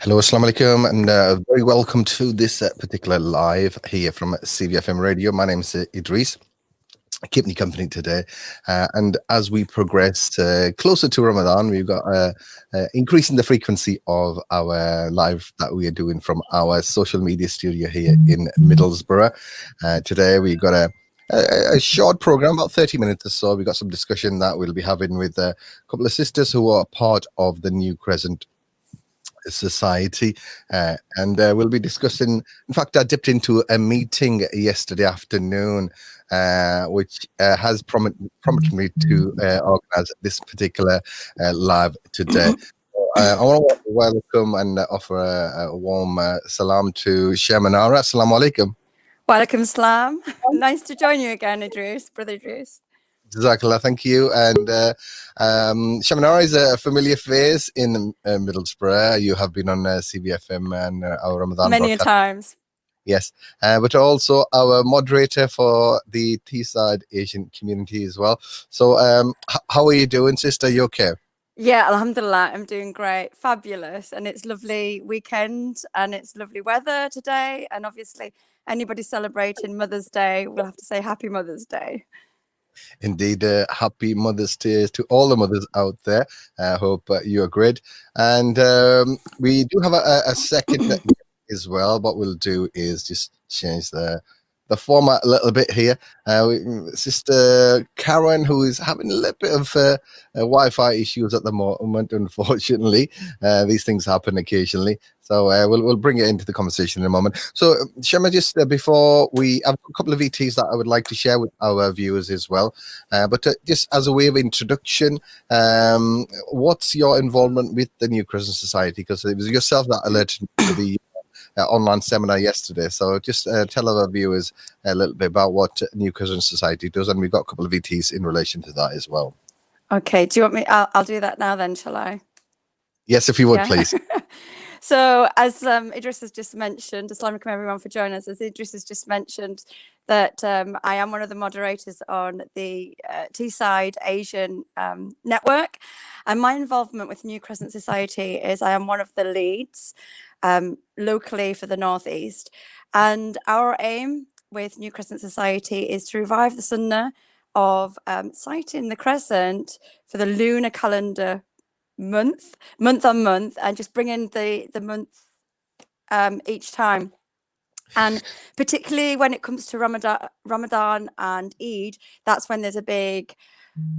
Hello, assalamu alaikum, and very welcome to this particular live here from CVFM Radio. My name is Idrees, keeping you company today. And as we progress closer to Ramadan, we've got increasing the frequency of our live that we are doing from our social media studio here in Middlesbrough. Today we've got a short program, about 30 minutes or so. We've got some discussion that we'll be having with a couple of sisters who are part of the new Crescent Society, and we'll be discussing. In fact, I dipped into a meeting yesterday afternoon, which has prompted me to organise this particular live today. I want to welcome and offer a warm salam to Shamanara. Assalamu alaikum. Walaikum salam. Nice to join you again, Idrees, brother Idrees. Jazakallah, thank you. And Shamanara is a familiar face in Middlesbrough. You have been on CBFM and our Ramadan Many broadcast. times. Yes, but also our moderator for the Teesside Asian community as well. So how are you doing, sister? You okay? Yeah, alhamdulillah, I'm doing great. Fabulous. And it's lovely weekend and it's lovely weather today. And obviously, anybody celebrating Mother's Day will have to say Happy Mother's Day. Indeed, happy Mother's Day to all the mothers out there. I hope you are great. And we do have a second as well. What we'll do is just change the format a little bit here. Sister Karen, who is having a little bit of Wi-Fi issues at the moment, unfortunately. These things happen occasionally. So we'll bring it into the conversation in a moment. So Shema, just before we have a couple of ETs that I would like to share with our viewers as well. But just as a way of introduction, what's your involvement with the New Crescent Society? Because it was yourself that alerted me to the online seminar yesterday. So just tell our viewers a little bit about what New Crescent Society does. And we've got a couple of ETs in relation to that as well. Okay, do you want me? I'll do that now then, shall I? Yes, if you would, please. So as Idris has just mentioned, Assalamu alaikum everyone for joining us. As Idris has just mentioned, that I am one of the moderators on the Teesside Asian network. And my involvement with New Crescent Society is I am one of the leads locally for the Northeast. And our aim with New Crescent Society is to revive the sunnah of sighting the crescent for the lunar calendar month on month, and just bring in the month each time. And particularly when it comes to Ramadan and Eid, that's when there's a big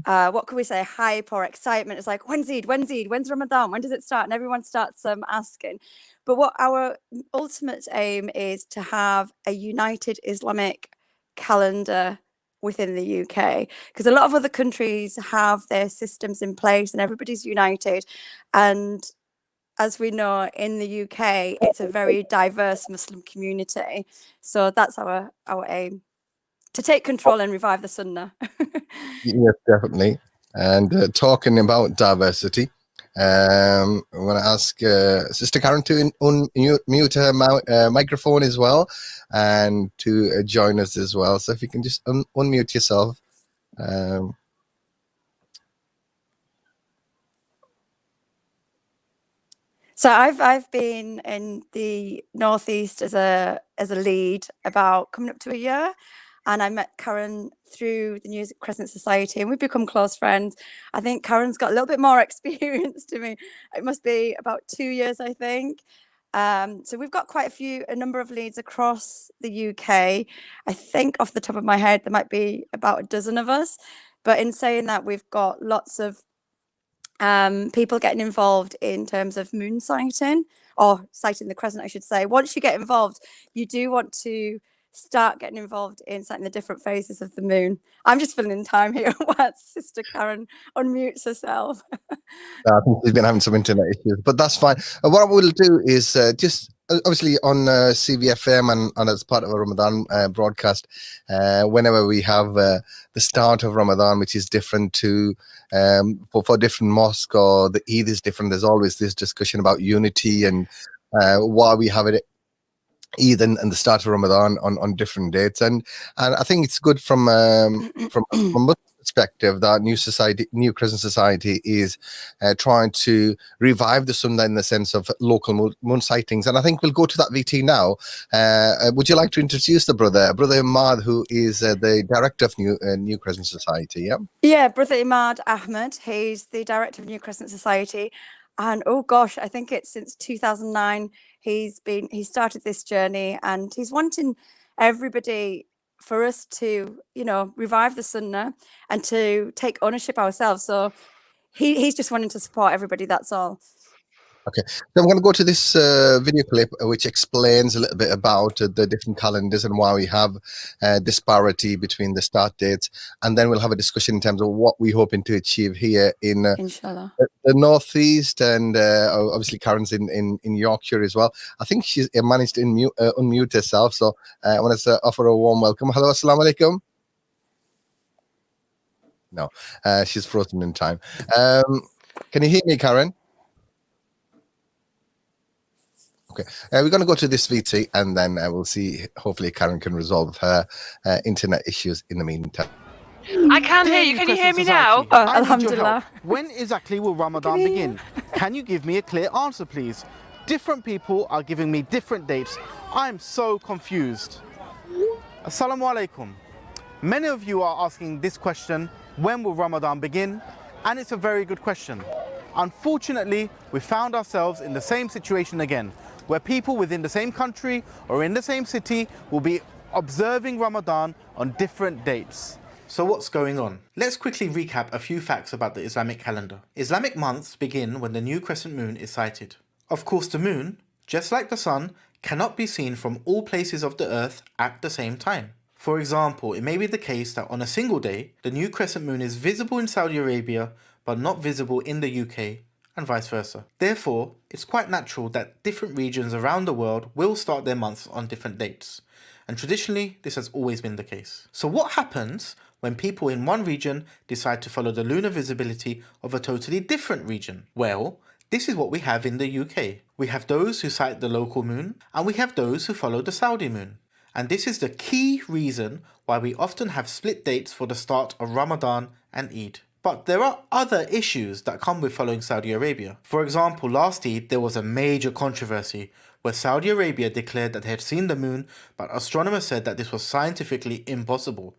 what could we say, hype or excitement. It's like, when's Eid, when's Ramadan, when does it start? And everyone starts asking. But what our ultimate aim is to have a united Islamic calendar within the UK, because a lot of other countries have their systems in place and everybody's united. And as we know, in the UK, it's a very diverse Muslim community. So that's our aim, to take control and revive the Sunnah. Yes, definitely. And talking about diversity, I want to ask Sister Karen to unmute her microphone as well, and to join us as well. So if you can just unmute yourself. So I've been in the Northeast as a lead about coming up to a year, and I met Karen through the New Crescent Society, and we've become close friends. I think Karen's got a little bit more experience to me. It must be about 2 years, I think. So we've got quite a number of leads across the UK. I think off the top of my head, there might be about a dozen of us. But in saying that, we've got lots of people getting involved in terms of moon sighting, or sighting the crescent, I should say. Once you get involved, you do want to start getting involved in sighting the different phases of the moon. I'm just filling in time here while Sister Karen unmutes herself. I think she's been having some internet issues, but that's fine. What we'll do is just obviously on CVFM and as part of a Ramadan broadcast, whenever we have the start of Ramadan, which is different to for different mosques, or the Eid is different, there's always this discussion about unity and why we have it Eid and the start of Ramadan on different dates, and I think it's good from a Muslim perspective, that New Crescent Society is trying to revive the Sunnah in the sense of local moon sightings. And I think we'll go to that VT now. Would you like to introduce Brother Imad, who is the director of New Crescent Society? Yeah. Yeah, Brother Imad Ahmed. He's the director of New Crescent Society. And oh gosh, I think it's since 2009 he started this journey, and he's wanting everybody for us to, revive the Sunnah and to take ownership ourselves. So he's just wanting to support everybody, that's all. Okay, so I'm going to go to this video clip which explains a little bit about the different calendars and why we have disparity between the start dates, and then we'll have a discussion in terms of what we're hoping to achieve here in Inshallah. the northeast, and obviously Karen's in Yorkshire as well. I think she's managed to unmute herself, so I want to offer a warm welcome. Hello, assalamu alaikum. No, she's frozen in time. Can you hear me, Karen? Okay, we're going to go to this VT, and then we'll see. Hopefully, Karen can resolve her internet issues in the meantime. I can hear you. Can you hear me now? Oh, alhamdulillah. When exactly will Ramadan begin? Can you give me a clear answer, please? Different people are giving me different dates. I'm so confused. Assalamu alaikum. Many of you are asking this question, when will Ramadan begin? And it's a very good question. Unfortunately, we found ourselves in the same situation again, where people within the same country or in the same city will be observing Ramadan on different dates. So what's going on? Let's quickly recap a few facts about the Islamic calendar. Islamic months begin when the new crescent moon is sighted. Of course, the moon, just like the sun, cannot be seen from all places of the earth at the same time. For example, it may be the case that on a single day, the new crescent moon is visible in Saudi Arabia, but not visible in the UK, and vice versa. Therefore, it's quite natural that different regions around the world will start their months on different dates. And traditionally, this has always been the case. So what happens when people in one region decide to follow the lunar visibility of a totally different region? Well, this is what we have in the UK. We have those who sight the local moon, and we have those who follow the Saudi moon. And this is the key reason why we often have split dates for the start of Ramadan and Eid. But there are other issues that come with following Saudi Arabia. For example, last Eid there was a major controversy where Saudi Arabia declared that they had seen the moon, but astronomers said that this was scientifically impossible.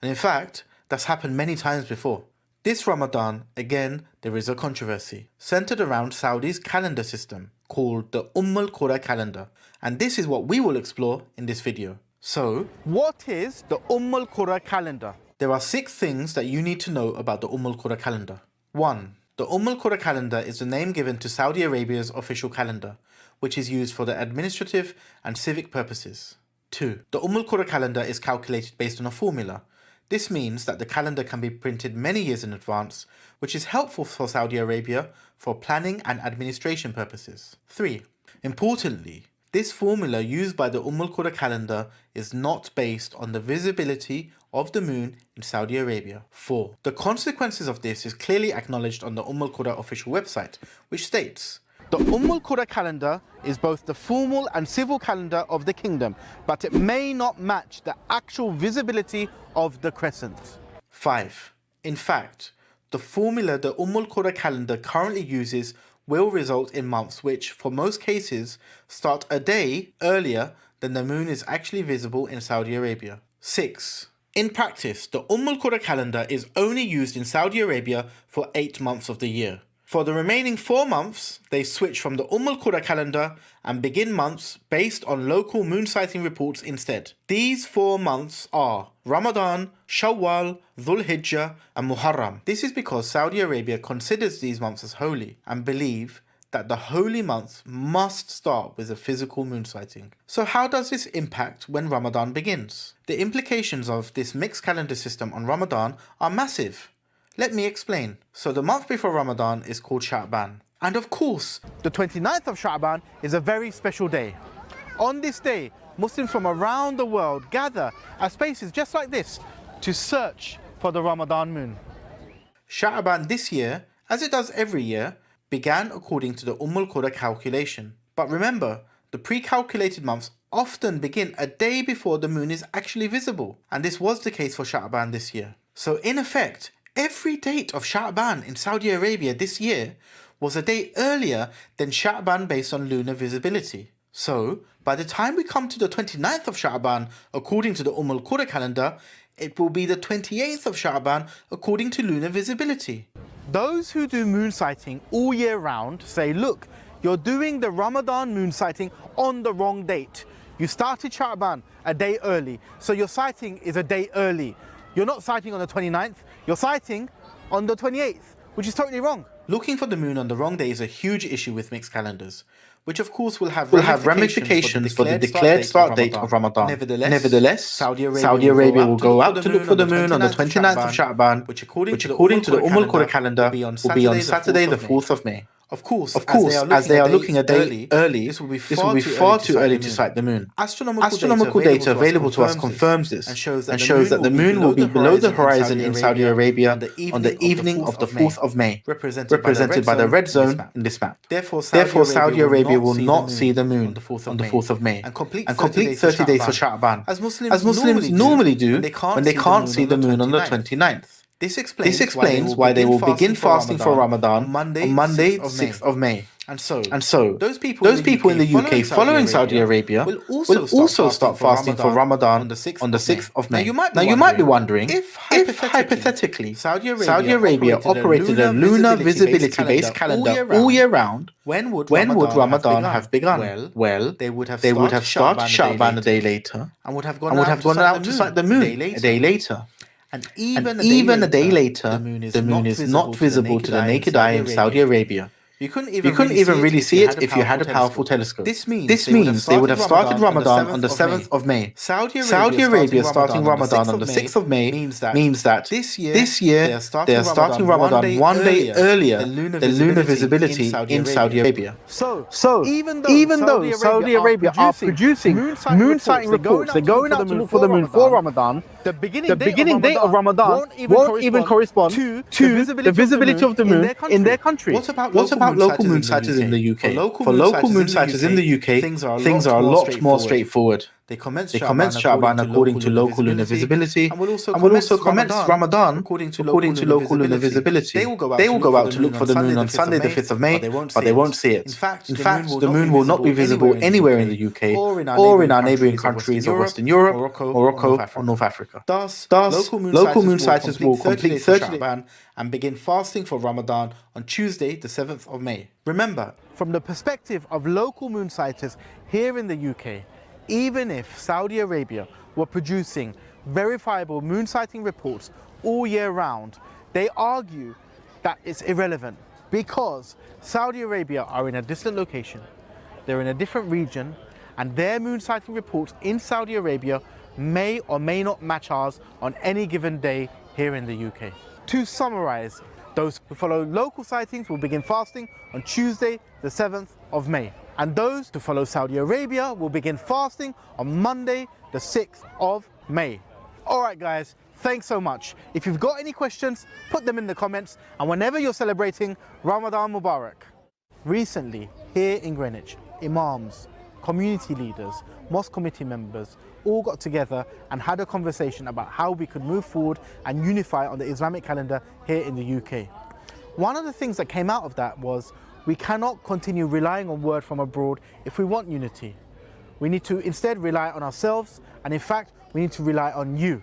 And in fact, that's happened many times before. This Ramadan, again, there is a controversy centered around Saudi's calendar system called the al-Qura calendar. And this is what we will explore in this video. So, what is the al-Qura calendar? There are 6 things that you need to know about the al-Qura calendar. 1. The al-Qura calendar is the name given to Saudi Arabia's official calendar, which is used for the administrative and civic purposes. 2. The al-Qura calendar is calculated based on a formula. This means that the calendar can be printed many years in advance, which is helpful for Saudi Arabia for planning and administration purposes. 3. Importantly, this formula used by the al-Qura calendar is not based on the visibility of the moon in Saudi Arabia. 4. The consequences of this is clearly acknowledged on the al-Qura official website, which states, the al-Qura calendar is both the formal and civil calendar of the kingdom, but it may not match the actual visibility of the crescent. 5. In fact, the formula the al-Qura calendar currently uses will result in months which, for most cases, start a day earlier than the moon is actually visible in Saudi Arabia. 6. In practice, the al-Qura calendar is only used in Saudi Arabia for 8 months of the year. For the remaining 4 months, they switch from the al-Qura calendar and begin months based on local moon sighting reports instead. These 4 months are Ramadan, Shawwal, Dhul Hijjah, and Muharram. This is because Saudi Arabia considers these months as holy and believe that the holy months must start with a physical moon sighting. So how does this impact when Ramadan begins? The implications of this mixed calendar system on Ramadan are massive. Let me explain. So the month before Ramadan is called Shaban. And of course, the 29th of Shaban is a very special day. On this day, Muslims from around the world gather at spaces just like this to search for the Ramadan moon. Shaban this year, as it does every year, began according to the al-Qura calculation. But remember, the pre-calculated months often begin a day before the moon is actually visible. And this was the case for Shaban this year. So in effect, every date of Shaban in Saudi Arabia this year was a day earlier than Shaban based on lunar visibility. So, by the time we come to the 29th of Shaban, according to the Al-Qura calendar, it will be the 28th of Shaban according to lunar visibility. Those who do moon sighting all year round say, look, you're doing the Ramadan moon sighting on the wrong date. You started Shaban a day early, so your sighting is a day early. You're not sighting on the 29th, you're sighting on the 28th, which is totally wrong. Looking for the moon on the wrong day is a huge issue with mixed calendars, which of course will have ramifications for the declared start date of Ramadan. Nevertheless, Saudi Arabia will go out to look for the moon on the 29th of Sha'ban, which according to the Al-Qura calendar will be on Saturday the 4th of May. Of course, as they are looking a day early, this will be far too early to sight the moon. Astronomical data available to us confirms this and shows that the moon will be below the horizon in Saudi Arabia on the evening of the 4th of May, represented by the red zone in this map. Therefore, Saudi Arabia will not see the moon on the 4th of May and complete 30 days for Sha'ban, as Muslims normally do when they can't see the moon on the 29th. This explains why they will begin fasting for Ramadan on Monday, 6th of May. And so, those people in the UK following Saudi Arabia will also start fasting for Ramadan on the 6th of May. Now you might be wondering, if hypothetically Saudi Arabia operated a lunar visibility-based calendar all year round, when would Ramadan have begun? Well, they would have started Sha'ban a day later and would have gone out to sight the moon a day later. And even a day later, the moon is not visible to the naked eye in Saudi Arabia. You couldn't even really see it if you had a powerful telescope. This means they would have started Ramadan on the 7th of May. Saudi Arabia starting Ramadan on the 6th of May means that this year they are starting Ramadan one day earlier than lunar visibility in Saudi Arabia. So even though Saudi Arabia are producing moon sighting reports, they're going out to look for the moon for Ramadan, the beginning date of Ramadan won't even correspond to the visibility of the moon in their country. What about local moon sighters in the UK? For local moon sighters in the UK, things are a lot more straightforward. They commence Sha'ban according to local lunar visibility and will also commence Ramadan according to local lunar visibility. They will go out to look for the moon on Sunday the 5th of May, but they won't see it. In fact, the moon will not be visible anywhere in the UK or in our neighbouring countries of Western Europe, Morocco or North Africa. Thus, local moon sighters will complete 30 days and begin fasting for Ramadan on Tuesday the 7th of May. Remember, from the perspective of local moon sighters here in the UK, even if Saudi Arabia were producing verifiable moon sighting reports all year round, they argue that it's irrelevant because Saudi Arabia are in a distant location, they're in a different region, and their moon sighting reports in Saudi Arabia may or may not match ours on any given day here in the UK. To summarize, those who follow local sightings will begin fasting on Tuesday, the 7th of May. And those who follow Saudi Arabia will begin fasting on Monday, the 6th of May. All right, guys, thanks so much. If you've got any questions, put them in the comments. And whenever you're celebrating, Ramadan Mubarak. Recently, here in Greenwich, imams, community leaders, mosque committee members, all got together and had a conversation about how we could move forward and unify on the Islamic calendar here in the UK. One of the things that came out of that was we cannot continue relying on word from abroad if we want unity. We need to instead rely on ourselves, and in fact, we need to rely on you.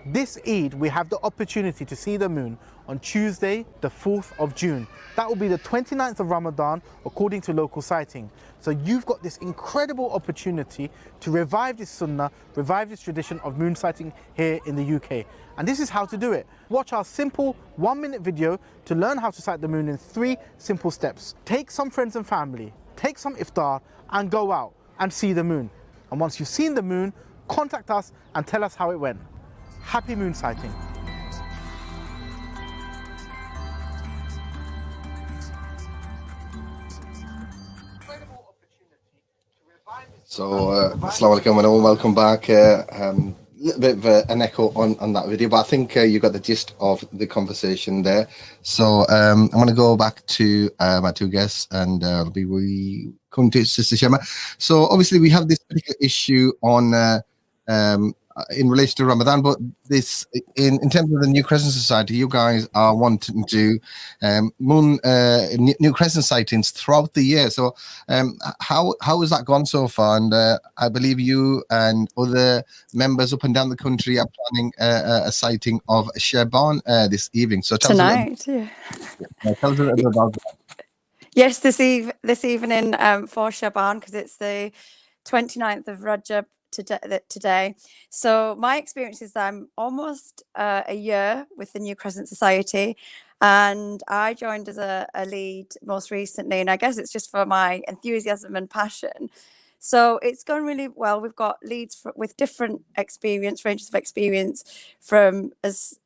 This Eid, we have the opportunity to see the moon on Tuesday, the 4th of June. That will be the 29th of Ramadan, according to local sighting. So you've got this incredible opportunity to revive this sunnah, revive this tradition of moon sighting here in the UK. And this is how to do it. Watch our simple 1-minute video to learn how to sight the moon in 3 simple steps. Take some friends and family, take some iftar, and go out and see the moon. And once you've seen the moon, contact us and tell us how it went. Happy moon sighting. So, Assalamu alaikum and welcome back. Little bit of an echo on that video, but I think you got the gist of the conversation there. So I'm going to go back to my 2 guests, and we come to Sister Shema. So obviously we have this particular issue on in relation to Ramadan, but this in terms of the New Crescent Society, you guys are wanting to New Crescent sightings throughout the year. So how has that gone so far? And I believe you and other members up and down the country are planning a sighting of Shaban this evening. So tell Tonight, us tell us a little bit about that. Yes, this evening for Shaban, because it's the 29th of Rajab today. So my experience is that I'm almost a year with the New Crescent Society, and I joined as a lead most recently, and I guess it's just for my enthusiasm and passion. So it's gone really well. We've got leads with different ranges of experience, from as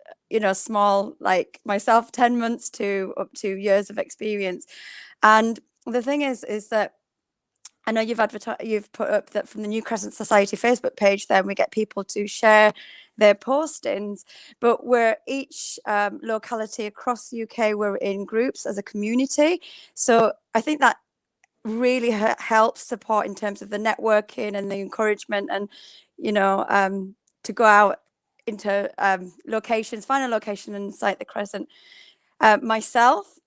small like myself, 10 months to up to years of experience. And the thing is that I know you've put up that from the New Crescent Society Facebook page, then we get people to share their postings, but we're each locality across the UK, we're in groups as a community. So I think that really helps support in terms of the networking and the encouragement, and to go out into locations, find a location and sight the Crescent. Myself,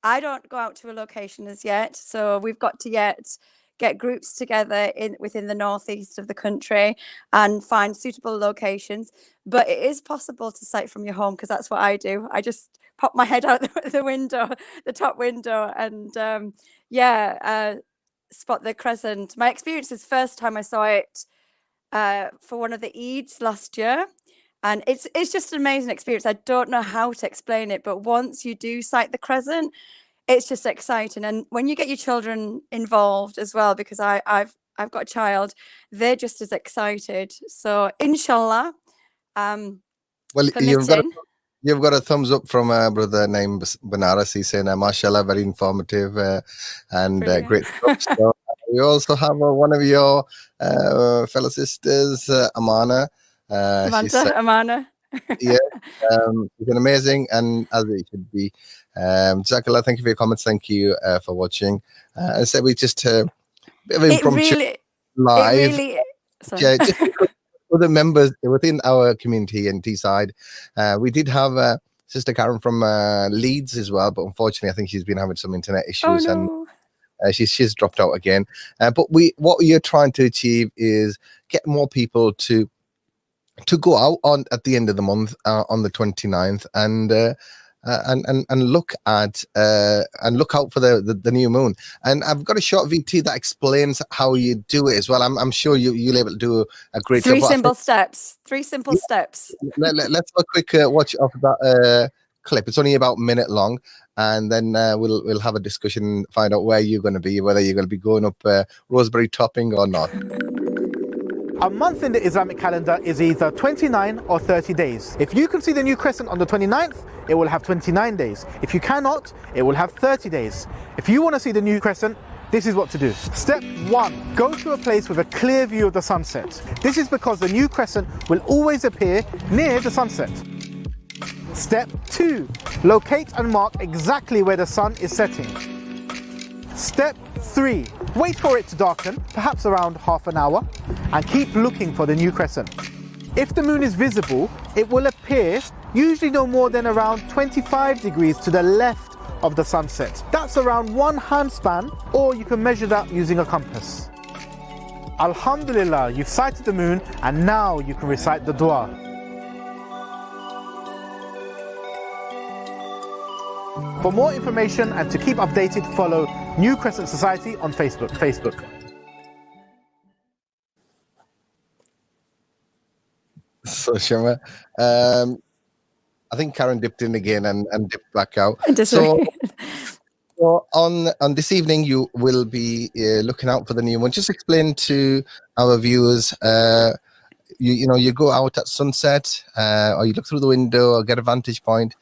I don't go out to a location as yet, so we've got to get groups together within the northeast of the country and find suitable locations. But it is possible to sight from your home, because that's what I do. I just pop my head out the window, the top window, and spot the Crescent. My experience is first time I saw it for one of the Eids last year. And it's just an amazing experience. I don't know how to explain it, but once you do sight the Crescent, it's just exciting. And when you get your children involved as well, because I've got a child, they're just as excited. So inshallah, Well, permitting. you've got a thumbs up from a brother named Banaras. He's saying, mashallah, very informative and great stuff. So, we also have one of your fellow sisters, Amana. Amana. Yeah, it's been amazing, and as it should be. Jazakallah, thank you for your comments. Thank you for watching. And so we just a bit of impromptu live. Yeah, just because other members within our community in Teesside, we did have Sister Karen from Leeds as well, but unfortunately, I think she's been having some internet issues, and she's dropped out again. But what we are trying to achieve is get more people to go out at the end of the month on the 29th and look at and look out for the new moon. And I've got a short VT that explains how you do it as well. I'm sure you'll able to do a great job. Three simple steps. Let's have a quick watch of that clip. It's only about a minute long, and then we'll have a discussion, find out where you're going to be, whether you're going to be going up Roseberry Topping or not. A month in the Islamic calendar is either 29 or 30 days. If you can see the new crescent on the 29th, it will have 29 days. If you cannot, it will have 30 days. If you want to see the new crescent, this is what to do. Step 1, go to a place with a clear view of the sunset. This is because the new crescent will always appear near the sunset. Step 2, locate and mark exactly where the sun is setting. Step 3, wait for it to darken, perhaps around half an hour, and keep looking for the new crescent. If the moon is visible, it will appear usually no more than around 25 degrees to the left of the sunset. That's around 1 handspan, or you can measure that using a compass. Alhamdulillah, you've sighted the moon, and now you can recite the dua. For more information and to keep updated, follow New Crescent Society on Facebook. So Shema, I think Karen dipped in again and dipped back out. So on this evening, you will be looking out for the new one. Just explain to our viewers. You go out at sunset, or you look through the window, or get a vantage point.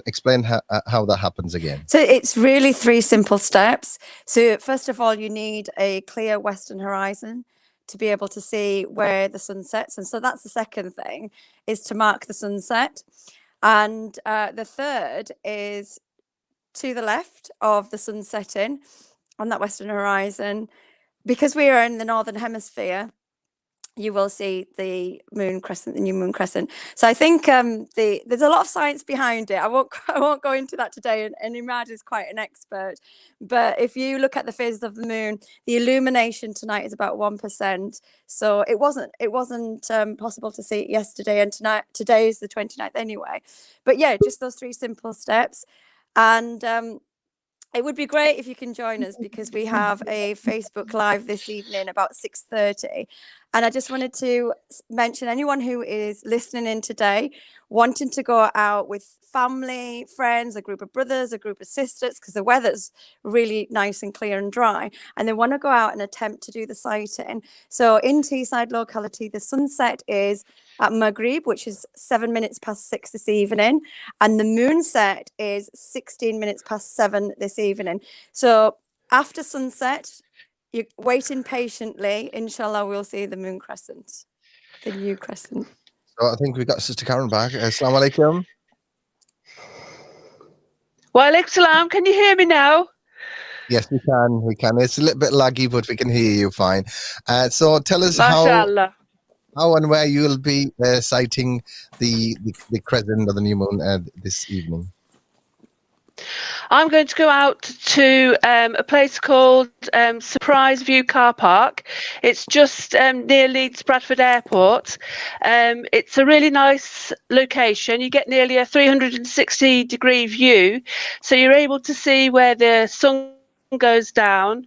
Explain how that happens again. So it's really 3 simple steps. So first of all, you need a clear western horizon to be able to see where the sun sets. And so that's the second thing, is to mark the sunset. And the third is to the left of the sun setting on that western horizon. Because we are in the northern hemisphere, you will see the moon crescent, the new moon crescent. So I think there's a lot of science behind it. I won't go into that today, and Imad is quite an expert. But if you look at the phases of the moon, the illumination tonight is about 1%. So it wasn't possible to see it yesterday, and today is the 29th anyway. But yeah, just those 3 simple steps. And it would be great if you can join us, because we have a Facebook Live this evening about 6:30. And I just wanted to mention, anyone who is listening in today, wanting to go out with family, friends, a group of brothers, a group of sisters, because the weather's really nice and clear and dry, and they want to go out and attempt to do the sighting. So in Teesside locality, the sunset is at Maghrib, which is 7 minutes past 6 this evening, and the moonset is 16 minutes past 7 this evening. So after sunset, you're waiting patiently. Inshallah, we'll see the moon crescent, the new crescent. So I think we got Sister Karen back. Assalamu alaikum. Wa alaikum salam. Can you hear me now? Yes, we can. We can. It's a little bit laggy, but we can hear you fine. So tell us MashaAllah. how and where you will be sighting the crescent of the new moon this evening. I'm going to go out to a place called Surprise View Car Park. It's just near Leeds Bradford Airport. It's a really nice location. You get nearly a 360-degree view, so you're able to see where the sun goes down.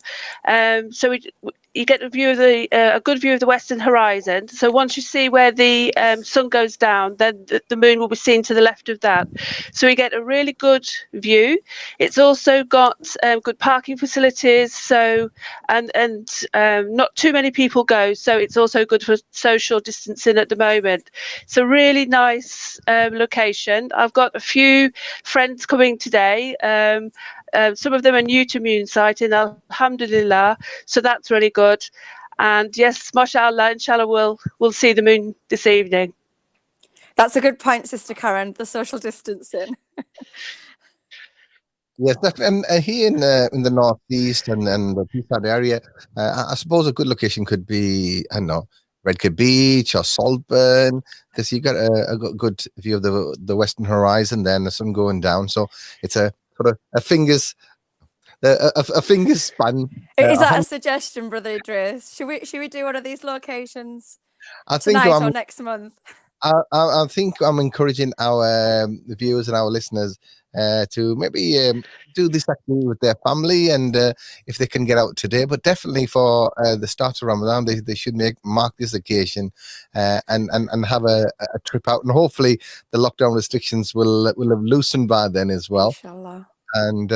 You get a view of a good view of the western horizon. So once you see where the sun goes down, then the moon will be seen to the left of that. So we get a really good view. It's also got good parking facilities. So and not too many people go. So it's also good for social distancing at the moment. It's a really nice location. I've got a few friends coming today. Some of them are new to moon sighting, alhamdulillah, so that's really good. And yes, mashallah, inshallah, we'll see the moon this evening. That's a good point, Sister Karen, the social distancing. Yes, and here in the northeast and the Teesside area, I suppose a good location could be, I don't know, Redcar Beach or Saltburn, because you got a good view of the western horizon, then the sun going down. So it's a sort of a fingers span. Is that a suggestion, Brother Idrees? Should we do one of these locations tonight or next month? I think I'm encouraging our viewers and our listeners to maybe do this activity with their family, and if they can get out today, but definitely for the start of Ramadan, they should mark this occasion and have a trip out, and hopefully the lockdown restrictions will have loosened by then as well. Inshallah. And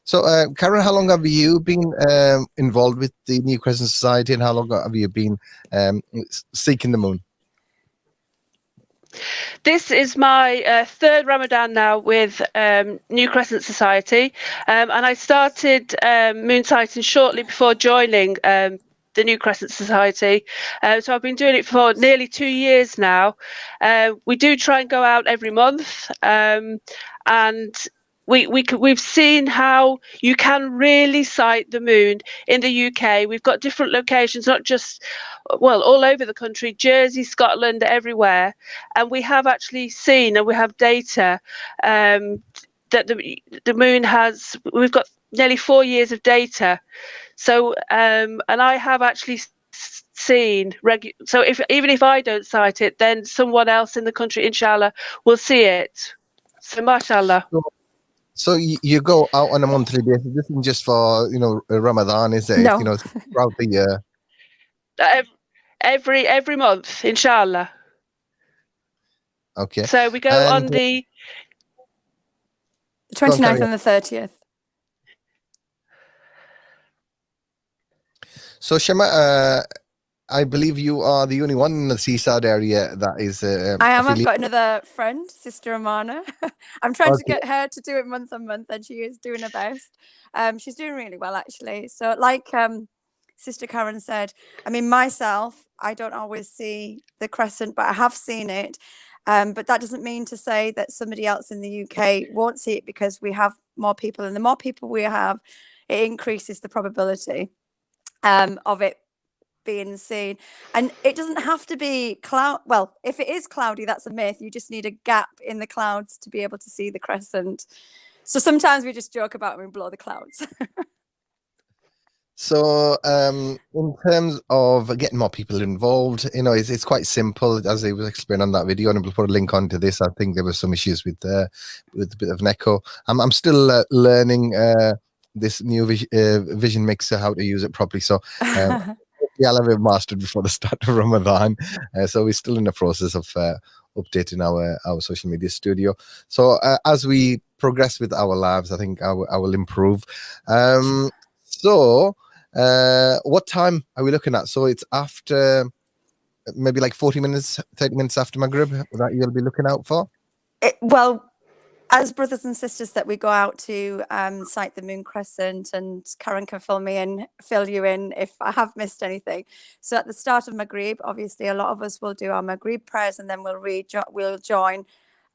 so, Karen, how long have you been involved with the New Crescent Society, and how long have you been seeking the moon? This is my third Ramadan now with New Crescent Society, and I started moon sighting shortly before joining the New Crescent Society. So I've been doing it for nearly 2 years now. We do try and go out every month, and we've seen how you can really sight the moon in the UK. We've got different locations, not just, well, all over the country, Jersey, Scotland, everywhere. And we have actually seen, and we have data that the moon has, we've got nearly 4 years of data. So, and I have actually seen, so even if I don't sight it, then someone else in the country, inshallah, will see it. So, mashallah. So you go out on a monthly basis. This isn't just for Ramadan, is it? No. Throughout the year. Every month, inshallah. Okay. So we go on the 29th and the 30th. So Shema, I believe you are the only one in the Teesside area that is. I am. I've got another friend, Sister Amana. I'm trying to get her to do it month on month, and she is doing her best. She's doing really well, actually. So, like Sister Karen said, I mean, myself, I don't always see the crescent, but I have seen it. But that doesn't mean to say that somebody else in the UK won't see it, because we have more people, and the more people we have, it increases the probability of it being seen. And it doesn't have to be cloud. Well, if it is cloudy, that's a myth. You just need a gap in the clouds to be able to see the crescent. So sometimes we just joke about it when we blow the clouds. So, in terms of getting more people involved, it's quite simple, as I was explaining on that video, and we'll put a link onto this. I think there were some issues with a bit of an echo. I'm still learning this new vision mixer, how to use it properly. So, hopefully I'll have it mastered before the start of Ramadan. So we're still in the process of updating our social media studio. So as we progress with our lives, I think I will improve. So, what time are we looking at? So it's after maybe like 40 minutes, 30 minutes after Maghrib that you'll be looking out for? Well, as brothers and sisters that we go out to sight the moon crescent, and Karen can fill you in if I have missed anything. So at the start of Maghrib, obviously a lot of us will do our Maghrib prayers, and then we'll join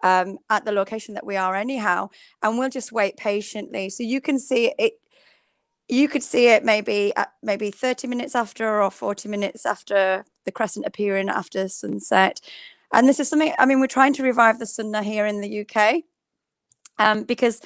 at the location that we are anyhow, and we'll just wait patiently. So you can see it. You could see it maybe 30 minutes after or 40 minutes after the crescent appearing after sunset. And this is something, I mean, we're trying to revive the Sunnah here in the UK, because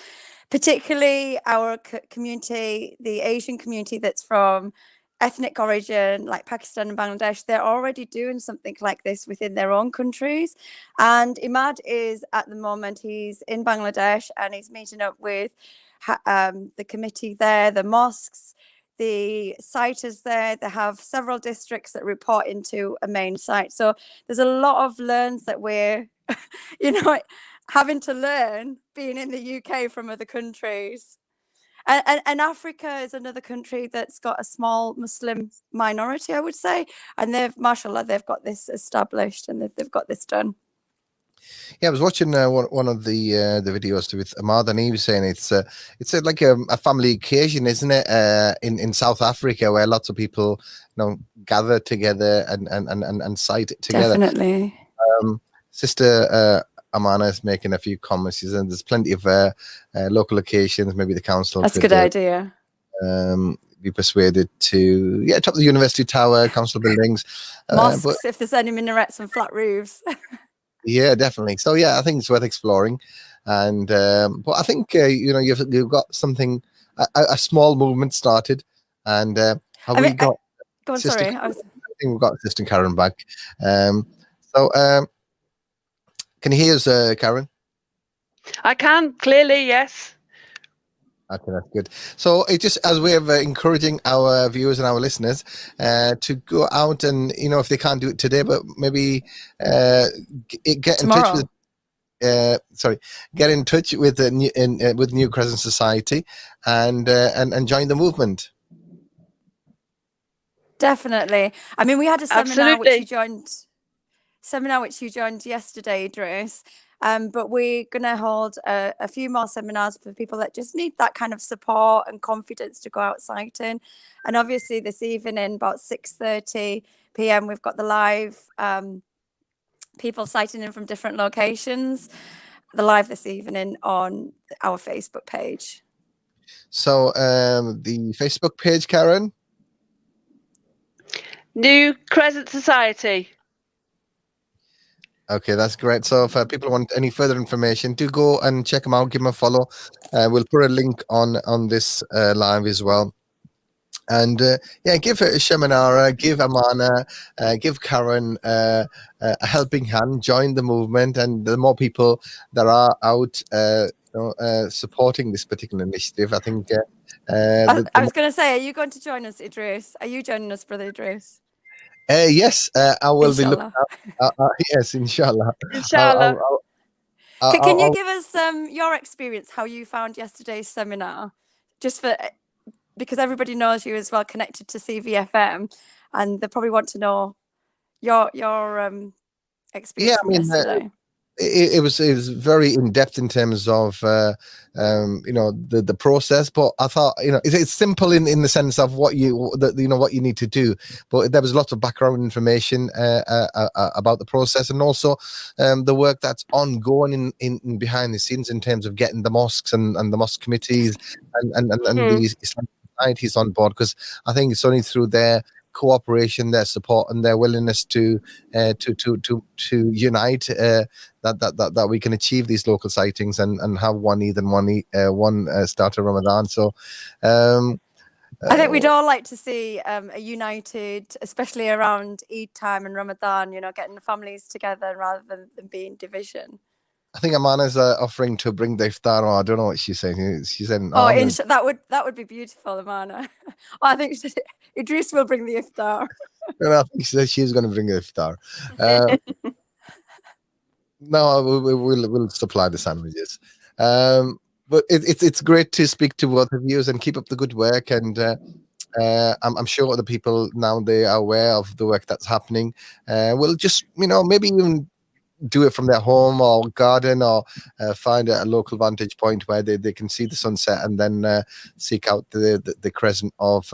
particularly our community, the Asian community that's from ethnic origin, like Pakistan and Bangladesh, they're already doing something like this within their own countries. And Imad is at the moment, he's in Bangladesh, and he's meeting up with the committee there, the mosques, the sighters there. They have several districts that report into a main site. So there's a lot of learns that we're, having to learn being in the UK from other countries. And Africa is another country that's got a small Muslim minority, I would say. And mashallah, they've got this established, and they've got this done. Yeah, I was watching one of the videos with Ahmad, and he was saying it's like a family occasion, isn't it? In South Africa, where lots of people gather together and sight it together. Definitely. Sister Amana is making a few comments. She said there's plenty of local locations. Maybe the council. That's a good idea. Be persuaded to top the university tower, council buildings, mosques, if there's any minarets and flat roofs. Yeah, definitely. So yeah, I think it's worth exploring, and but I think you've got something, a small movement started, and Go on, sorry. I think we've got Sister Karen back. So can you hear us, Karen? I can clearly, yes. Okay, that's good. So it just, as way of encouraging our viewers and our listeners to go out and, if they can't do it today, but maybe get in touch with. Get in touch with with New Crescent Society and join the movement. Definitely. I mean, we had a seminar Absolutely. which you joined yesterday, Idrees. But we're going to hold a few more seminars for people that just need that kind of support and confidence to go out sighting. And obviously this evening, about 6:30 p.m, we've got the live people sighting in from different locations, the live this evening on our Facebook page. So the Facebook page, Karen? New Crescent Society. Okay, that's great. So if people want any further information, do go and check them out, give them a follow. We'll put a link on this live as well. And give Shamanara, give Amana, give Karen a helping hand, join the movement, and the more people that are out supporting this particular initiative, I think I was going to say, are you going to join us, Idrees? Are you joining us, Brother Idrees? Yes, I will Inshallah. be looking yes, inshallah. Inshallah. Can you give us your experience, how you found yesterday's seminar? Just because everybody knows you as well, connected to CVFM, and they probably want to know your experience from yesterday. It was very in depth in terms of the process, but I thought it's simple in the sense of what you need to do, but there was lots of background information about the process, and also the work that's ongoing in behind the scenes in terms of getting the mosques and the mosque committees and the Islamic societies on board, because I think it's only through their cooperation, their support, and their willingness to unite, that we can achieve these local sightings and have one Eid and one start of Ramadan. So I think we'd all like to see a united, especially around Eid time and Ramadan, getting the families together rather than being division. I think Amana's offering to bring the iftar. Or I don't know what she's saying. She said, that would be beautiful, Amana. I think Idrees will bring the iftar. I think she said she's going to bring the iftar. No, we'll supply the sandwiches. But it's great to speak to both of you and keep up the good work. And I'm sure other people now, they are aware of the work that's happening. We'll just, maybe even do it from their home or garden, or find a local vantage point where they can see the sunset and then seek out the crescent of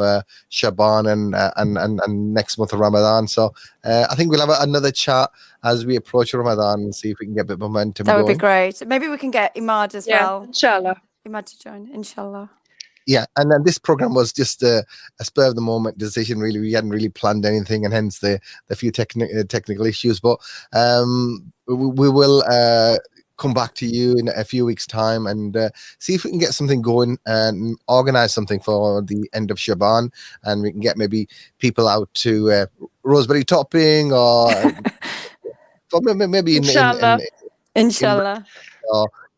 Shaban and next month of Ramadan. So I think we'll have another chat as we approach Ramadan and see if we can get a bit of momentum That would going. be great. Maybe we can get Imad as well. Inshallah. Imad to join, inshallah. Yeah, and then this program was just a spur of the moment decision. Really, we hadn't really planned anything, and hence the few technical issues. But we will come back to you in a few weeks' time and see if we can get something going and organize something for the end of Shaban, and we can get maybe people out to Roseberry Topping or maybe Inshallah.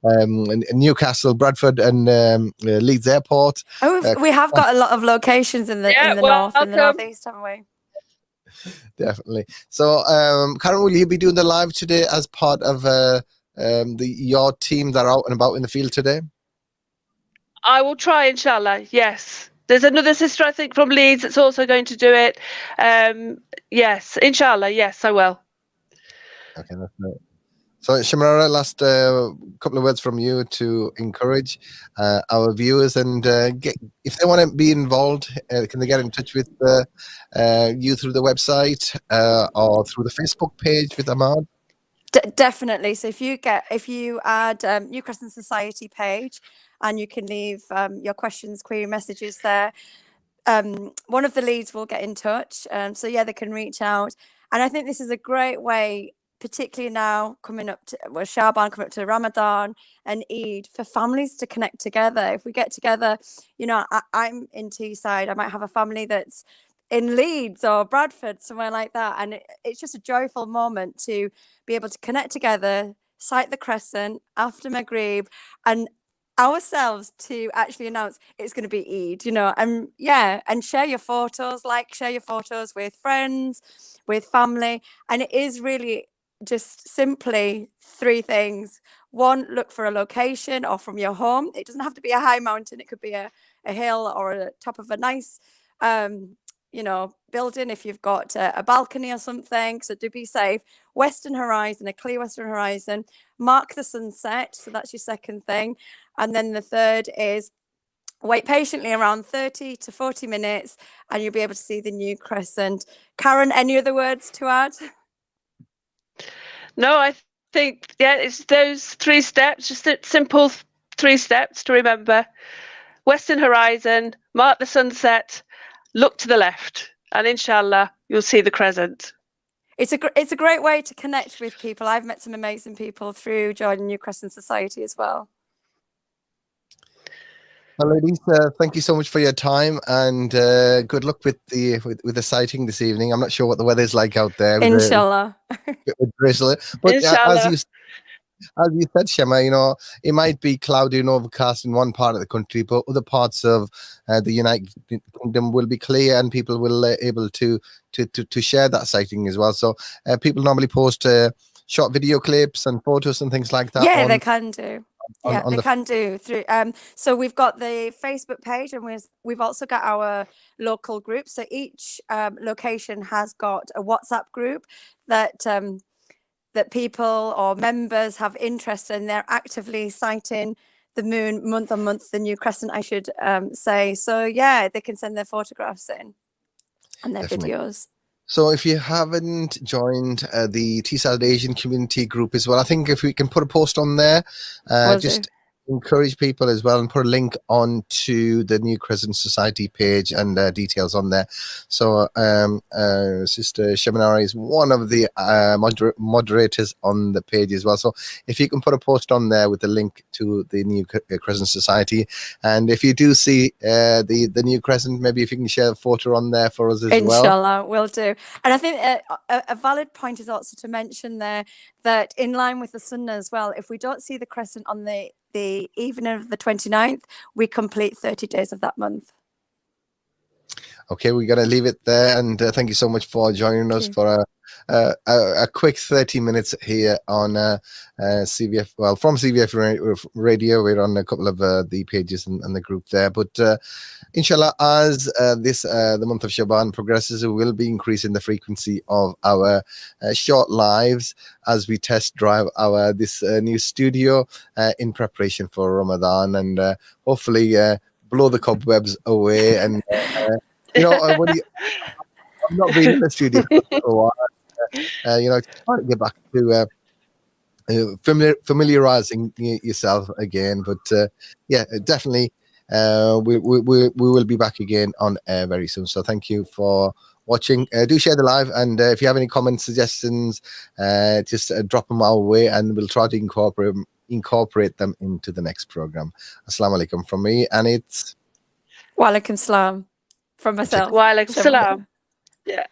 in Newcastle, Bradford, and Leeds Airport. We have got a lot of locations in the north, in the northeast, haven't we? Definitely. So, Karen, will you be doing the live today as part of your team that are out and about in the field today? I will try, inshallah. Yes. There's another sister, I think, from Leeds that's also going to do it. Yes, inshallah. Yes, I will. Okay, that's great. So, Shamara, last couple of words from you to encourage our viewers and if they want to be involved, can they get in touch with you through the website or through the Facebook page with Ahmad? Definitely. So if you add New Crescent Society page, and you can leave your questions, query messages there, one of the leads will get in touch. So yeah, they can reach out, and I think this is a great way, particularly now coming up to Shaban, coming up to Ramadan and Eid, for families to connect together. If we get together, I'm in Teesside, I might have a family that's in Leeds or Bradford, somewhere like that, and it's just a joyful moment to be able to connect together, sight the crescent after Maghrib, and ourselves to actually announce it's going to be Eid, and share your photos, share your photos with friends, with family. And it is really just simply three things. One, look for a location or from your home. It doesn't have to be a high mountain. It could be a hill or a top of a nice building if you've got a balcony or something. So do be safe. Western horizon, a clear western horizon. Mark the sunset. So that's your second thing. And then the third is wait patiently around 30 to 40 minutes and you'll be able to see the new crescent. Karen, any other words to add? No, I think, it's those 3 steps, just a simple 3 steps to remember. Western horizon, mark the sunset, look to the left, and inshallah, you'll see the crescent. It's a great way to connect with people. I've met some amazing people through joining New Crescent Society as well. Well, ladies, thank you so much for your time, and good luck with the sighting this evening. I'm not sure what the weather's like out there. Inshallah. With drizzle. But Inshallah. as you said, Shema, it might be cloudy and overcast in one part of the country, but other parts of the United Kingdom will be clear, and people will able to share that sighting as well. So people normally post short video clips and photos and things like that. Yeah, they can do. Can do through. So we've got the Facebook page, and we've also got our local group. So each location has got a WhatsApp group that people or members have interest in. They're actively sighting the moon month on month, the new crescent, I should say. So yeah, they can send their photographs in and their videos. So if you haven't joined the Teesside Asian community group as well, I think if we can put a post on there, encourage people as well and put a link on to the new Crescent Society page and details on there. So Sister Shaban is one of the moderators on the page as well. So if you can put a post on there with the link to the new Crescent Society, and if you do see the new Crescent, maybe if you can share a photo on there for us as well. Inshallah, will do. And I think a valid point is also to mention there that in line with the Sunnah as well, if we don't see the Crescent on the evening of the 29th, we complete 30 days of that month. Okay, we're going to leave it there. And thank you so much for joining us for a quick 30 minutes here on CVF. Well, from CVF Radio, we're on a couple of the pages and the group there. But inshallah, as the month of Shaban progresses, we will be increasing the frequency of our short lives as we test drive this new studio in preparation for Ramadan, and hopefully blow the cobwebs away. And I've not been in the studio for a while. Try to get back to familiarizing yourself again. But definitely, we will be back again on air very soon. So thank you for watching. Do share the live, and if you have any comments, suggestions, just drop them our way, and we'll try to incorporate them into the next program. Assalamu alaikum from me, and it's Wa alaikum salam from myself. Wa alaikum salam. Yeah.